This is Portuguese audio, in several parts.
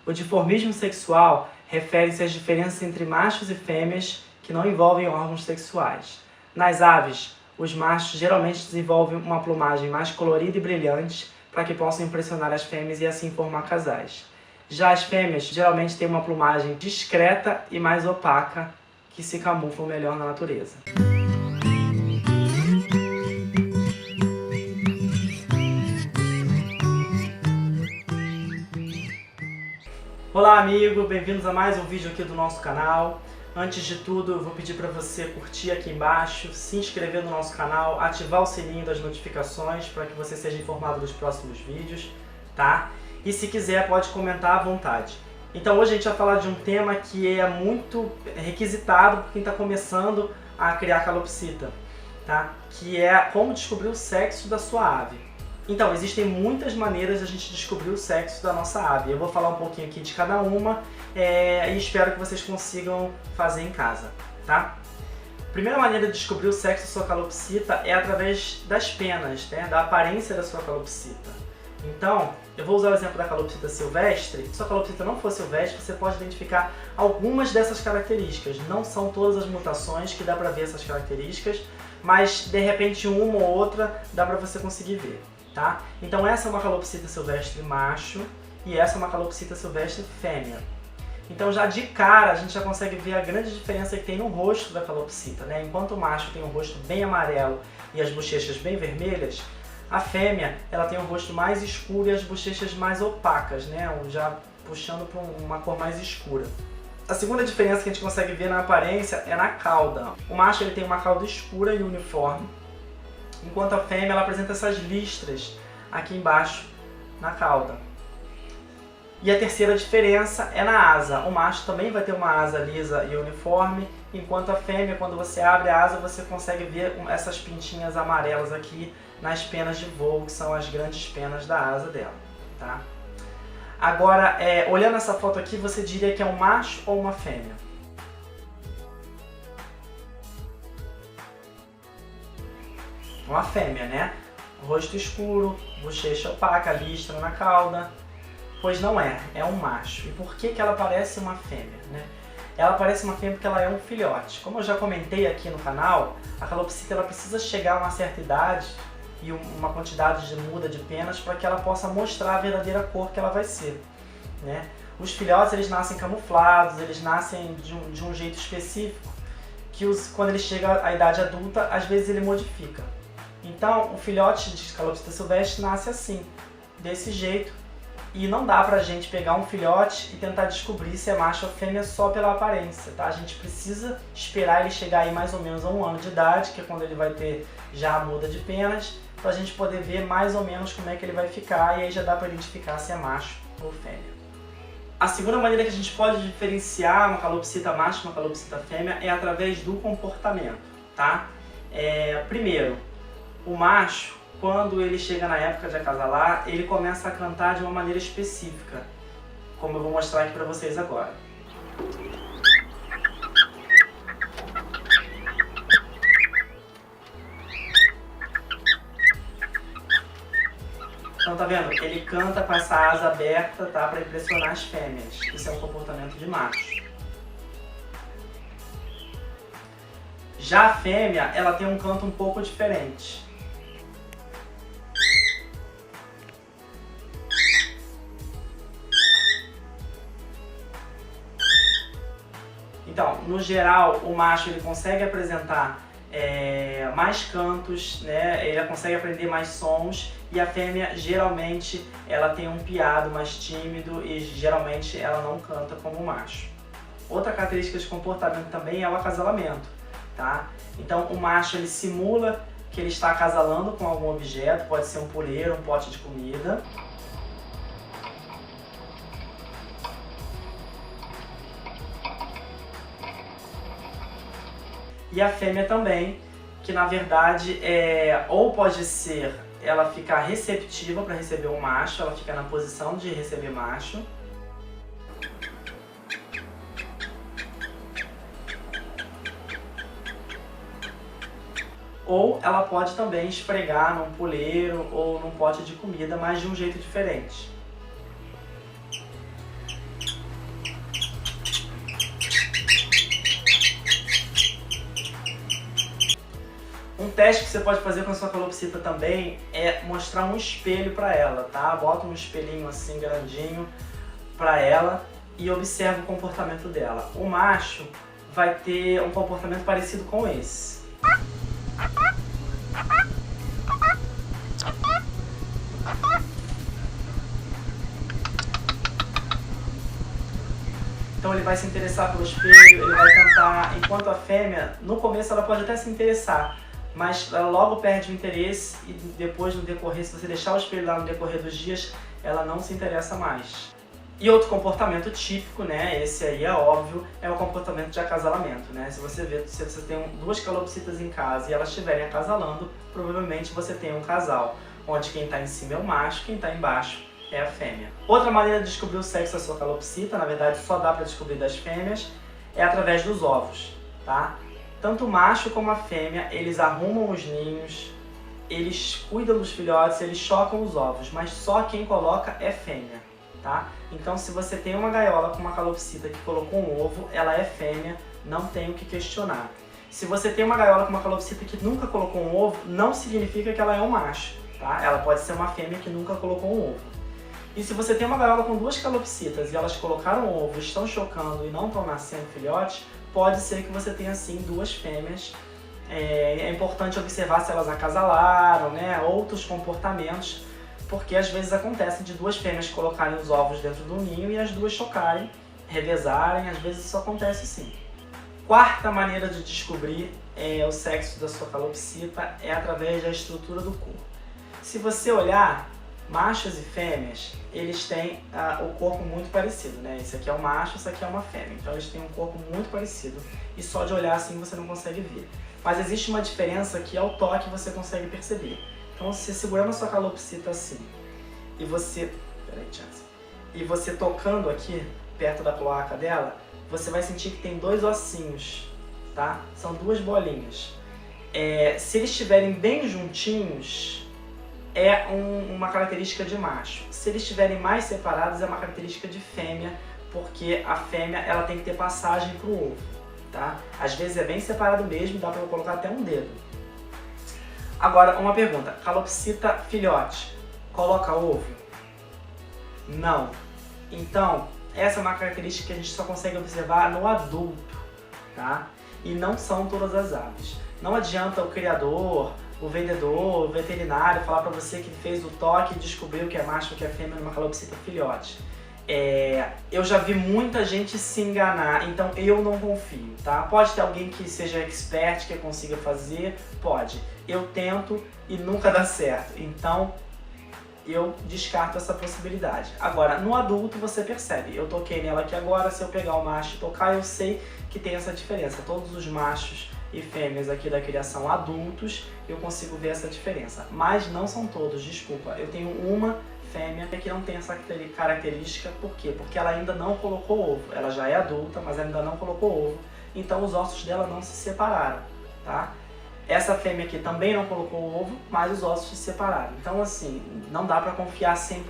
O dimorfismo sexual refere-se às diferenças entre machos e fêmeas que não envolvem órgãos sexuais. Nas aves, os machos geralmente desenvolvem uma plumagem mais colorida e brilhante para que possam impressionar as fêmeas e assim formar casais. Já as fêmeas geralmente têm uma plumagem discreta e mais opaca, que se camuflam melhor na natureza. Olá amigo, bem-vindos a mais um vídeo aqui do nosso canal. Antes de tudo, eu vou pedir para você curtir aqui embaixo, se inscrever no nosso canal, ativar o sininho das notificações para que você seja informado dos próximos vídeos, tá? E se quiser, pode comentar à vontade. Então hoje a gente vai falar de um tema que é muito requisitado por quem está começando a criar calopsita, tá? Que é como descobrir o sexo da sua ave. Então, existem muitas maneiras de a gente descobrir o sexo da nossa ave. Eu vou falar um pouquinho aqui de cada uma e espero que vocês consigam fazer em casa, tá? A primeira maneira de descobrir o sexo da sua calopsita é através das penas, né? Da aparência da sua calopsita. Então, eu vou usar o exemplo da calopsita silvestre. Se a sua calopsita não for silvestre, você pode identificar algumas dessas características. Não são todas as mutações que dá para ver essas características, mas de repente uma ou outra dá para você conseguir ver. Tá? Então essa é uma calopsita silvestre macho e essa é uma calopsita silvestre fêmea. Então já de cara a gente já consegue ver a grande diferença que tem no rosto da calopsita, né? Enquanto o macho tem um rosto bem amarelo e as bochechas bem vermelhas, a fêmea ela tem um rosto mais escuro e as bochechas mais opacas, né? Já puxando para uma cor mais escura. A segunda diferença que a gente consegue ver na aparência é na cauda. O macho ele tem uma cauda escura e uniforme, enquanto a fêmea ela apresenta essas listras aqui embaixo na cauda. E a terceira diferença é na asa. O macho também vai ter uma asa lisa e uniforme, enquanto a fêmea, quando você abre a asa, você consegue ver essas pintinhas amarelas aqui nas penas de voo, que são as grandes penas da asa dela. Tá? Agora, olhando essa foto aqui, você diria que é um macho ou uma fêmea? Uma fêmea, né? Rosto escuro, bochecha opaca, listra na cauda. Pois não é, é um macho. E por que ela parece uma fêmea, né? Ela parece uma fêmea porque ela é um filhote. Como eu já comentei aqui no canal, a calopsita ela precisa chegar a uma certa idade e uma quantidade de muda de penas para que ela possa mostrar a verdadeira cor que ela vai ser, né? Os filhotes eles nascem camuflados, eles nascem de um jeito específico que quando ele chega à idade adulta, às vezes ele modifica. Então, o filhote de calopsita silvestre nasce assim, desse jeito, e não dá pra gente pegar um filhote e tentar descobrir se é macho ou fêmea só pela aparência, tá? A gente precisa esperar ele chegar aí mais ou menos a 1 ano de idade, que é quando ele vai ter já a muda de penas, pra gente poder ver mais ou menos como é que ele vai ficar, e aí já dá pra identificar se é macho ou fêmea. A segunda maneira que a gente pode diferenciar uma calopsita macho e uma calopsita fêmea é através do comportamento, tá? Primeiro, o macho, quando ele chega na época de acasalar, ele começa a cantar de uma maneira específica, como eu vou mostrar aqui para vocês agora. Então tá vendo? Ele canta com essa asa aberta, tá? Para impressionar as fêmeas. Isso é um comportamento de macho. Já a fêmea, ela tem um canto um pouco diferente. Então, no geral, o macho ele consegue apresentar mais cantos, né? Ele consegue aprender mais sons, e a fêmea geralmente ela tem um piado mais tímido e geralmente ela não canta como o macho. Outra característica de comportamento também é o acasalamento, tá? Então o macho ele simula que ele está acasalando com algum objeto, pode ser um poleiro, um pote de comida. E a fêmea também, que na verdade ou pode ser ela ficar receptiva para receber um macho, ela fica na posição de receber macho. Ou ela pode também esfregar num poleiro ou num pote de comida, mas de um jeito diferente. teste que você pode fazer com a sua calopsita também é mostrar um espelho para ela, tá? Bota um espelhinho assim grandinho para ela e observa o comportamento dela. O macho vai ter um comportamento parecido com esse. Então ele vai se interessar pelo espelho, ele vai tentar, enquanto a fêmea, no começo ela pode até se interessar, mas ela logo perde o interesse e depois no decorrer, se você deixar o espelho lá no decorrer dos dias, ela não se interessa mais. E outro comportamento típico, né, esse aí é óbvio, é o comportamento de acasalamento, né? Se você tem duas calopsitas em casa e elas estiverem acasalando, provavelmente você tem um casal, onde quem está em cima é o macho, quem está embaixo é a fêmea. Outra maneira de descobrir o sexo da sua calopsita, na verdade só dá para descobrir das fêmeas, é através dos ovos, tá? Tanto o macho como a fêmea, eles arrumam os ninhos, eles cuidam dos filhotes, eles chocam os ovos, mas só quem coloca é fêmea, tá? Então se você tem uma gaiola com uma calopsita que colocou um ovo, ela é fêmea, não tem o que questionar. Se você tem uma gaiola com uma calopsita que nunca colocou um ovo, não significa que ela é um macho, tá? Ela pode ser uma fêmea que nunca colocou um ovo. E se você tem uma gaiola com duas calopsitas e elas colocaram ovo, estão chocando e não estão nascendo filhotes, pode ser que você tenha sim duas fêmeas. É importante observar se elas acasalaram, né? Outros comportamentos, porque às vezes acontece de duas fêmeas colocarem os ovos dentro do ninho e as duas chocarem, revezarem, às vezes isso acontece sim. Quarta maneira de descobrir o sexo da sua calopsita é através da estrutura do corpo. Se você olhar, machos e fêmeas, eles têm o corpo muito parecido, né? Esse aqui é um macho, esse aqui é uma fêmea. Então eles têm um corpo muito parecido e só de olhar assim você não consegue ver. Mas existe uma diferença que ao toque você consegue perceber. Então você segurando a sua calopsita assim e você... Peraí, chance. E você tocando aqui, perto da cloaca dela, você vai sentir que tem dois ossinhos, tá? São duas bolinhas. Se eles estiverem bem juntinhos, é uma característica de macho. Se eles estiverem mais separados, é uma característica de fêmea, porque a fêmea ela tem que ter passagem para o ovo, tá? Às vezes é bem separado mesmo, dá para colocar até um dedo. Agora, uma pergunta. Calopsita filhote, coloca ovo? Não. Então, essa é uma característica que a gente só consegue observar no adulto, tá? E não são todas as aves. Não adianta o criador, o vendedor, o veterinário falar para você que fez o toque e descobriu que é macho ou que é fêmea numa calopsita filhote. Eu já vi muita gente se enganar, então eu não confio, tá? Pode ter alguém que seja expert, que consiga fazer, pode. Eu tento e nunca dá certo, então eu descarto essa possibilidade. Agora, no adulto você percebe, eu toquei nela aqui agora, se eu pegar o macho e tocar, eu sei que tem essa diferença. Todos os machos e fêmeas aqui da criação adultos, eu consigo ver essa diferença. Mas não são todos, desculpa. Eu tenho uma fêmea que não tem essa característica, por quê? Porque ela ainda não colocou ovo. Ela já é adulta, mas ainda não colocou ovo. Então os ossos dela não se separaram, tá? Essa fêmea aqui também não colocou ovo, mas os ossos se separaram. Então assim, não dá para confiar 100%.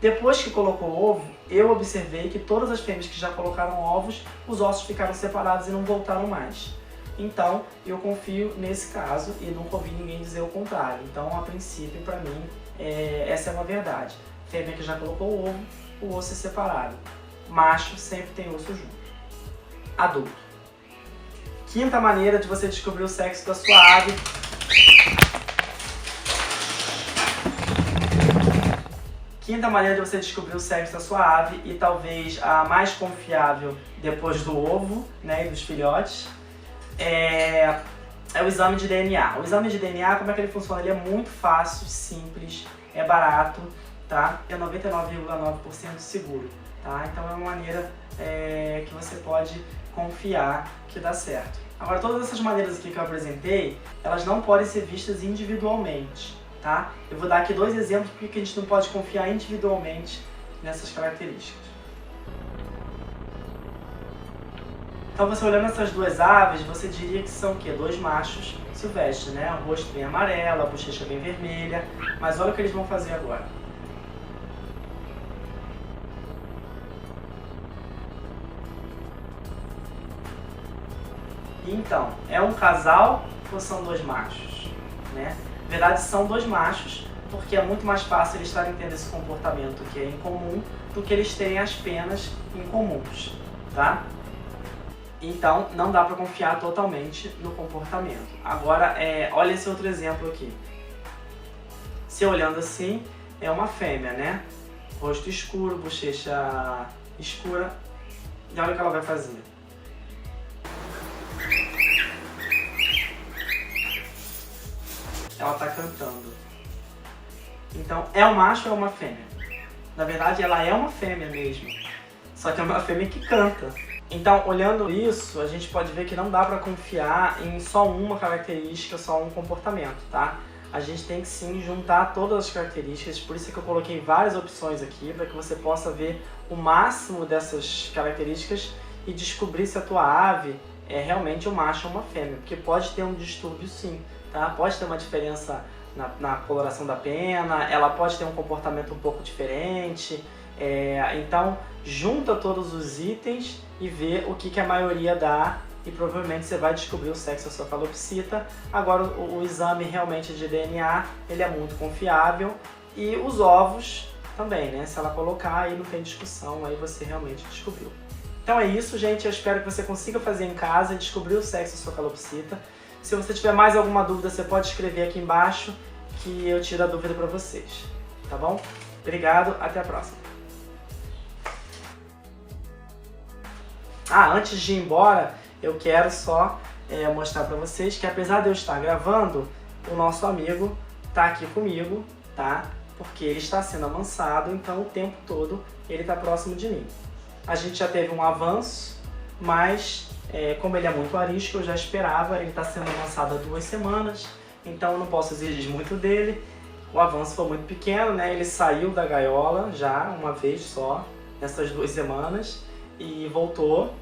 Depois que colocou ovo, eu observei que todas as fêmeas que já colocaram ovos, os ossos ficaram separados e não voltaram mais. Então, eu confio nesse caso e nunca ouvi ninguém dizer o contrário. Então, a princípio, para mim, essa é uma verdade. Fêmea que já colocou o ovo, o osso é separado. Macho sempre tem osso junto. Adulto. Quinta maneira de você descobrir o sexo da sua ave. Quinta maneira de você descobrir o sexo da sua ave, e talvez a mais confiável depois do ovo, né, e dos filhotes, é o exame de DNA. O exame de DNA, como é que ele funciona? Ele é muito fácil, simples, é barato, tá? É 99,9% seguro, tá? Então é uma maneira que você pode confiar que dá certo. Agora, todas essas maneiras aqui que eu apresentei, elas não podem ser vistas individualmente, tá? Eu vou dar aqui dois exemplos porque a gente não pode confiar individualmente nessas características. Então você olhando essas duas aves, você diria que são o quê? Dois machos silvestres, né? O rosto bem amarelo, a bochecha bem vermelha. Mas olha o que eles vão fazer agora. Então, é um casal ou são dois machos? né? Na verdade são dois machos, porque é muito mais fácil eles estarem tendo esse comportamento que é incomum do que eles terem as penas incomuns, tá? Então não dá para confiar totalmente no comportamento. Agora, olha esse outro exemplo aqui. Se olhando assim, é uma fêmea, né? Rosto escuro, bochecha escura. E olha o que ela vai fazer. Ela tá cantando. Então, é um macho ou é uma fêmea? Na verdade, ela é uma fêmea mesmo. Só que é uma fêmea que canta. Então, olhando isso, a gente pode ver que não dá para confiar em só uma característica, só um comportamento, tá? A gente tem que sim juntar todas as características, por isso que eu coloquei várias opções aqui, para que você possa ver o máximo dessas características e descobrir se a tua ave é realmente um macho ou uma fêmea, porque pode ter um distúrbio sim, tá? Pode ter uma diferença na coloração da pena, ela pode ter um comportamento um pouco diferente, então junta todos os itens e vê o que a maioria dá e provavelmente você vai descobrir o sexo da sua calopsita. Agora o exame realmente de DNA, ele é muito confiável e os ovos também, né? Se ela colocar aí não tem discussão, aí você realmente descobriu. Então é isso, gente, eu espero que você consiga fazer em casa e descobrir o sexo da sua calopsita. Se você tiver mais alguma dúvida, você pode escrever aqui embaixo que eu tiro a dúvida para vocês, tá bom? Obrigado, até a próxima. Antes de ir embora, eu quero só mostrar para vocês que apesar de eu estar gravando, o nosso amigo tá aqui comigo, tá? Porque ele está sendo amansado, então o tempo todo ele está próximo de mim. A gente já teve um avanço, mas como ele é muito arisco, eu já esperava, ele está sendo amansado há 2 semanas, então eu não posso exigir muito dele. O avanço foi muito pequeno, né? Ele saiu da gaiola já uma vez só, nessas 2 semanas, e voltou.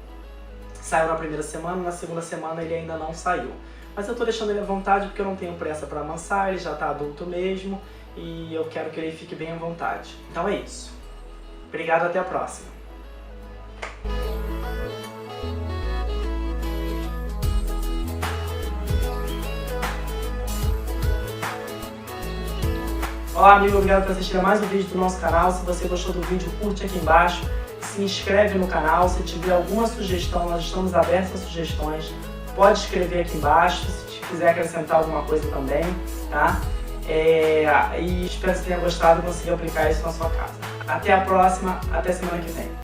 Saiu na primeira semana, na segunda semana ele ainda não saiu. Mas eu tô deixando ele à vontade porque eu não tenho pressa para amansar, ele já tá adulto mesmo e eu quero que ele fique bem à vontade. Então é isso. Obrigado, até a próxima. Olá amigo, obrigado por assistir a mais um vídeo do nosso canal. Se você gostou do vídeo, curte aqui embaixo. Se inscreve no canal, se tiver alguma sugestão, nós estamos abertos a sugestões, pode escrever aqui embaixo, se quiser acrescentar alguma coisa também, tá? E espero que você tenha gostado e consiga aplicar isso na sua casa. Até a próxima, até semana que vem.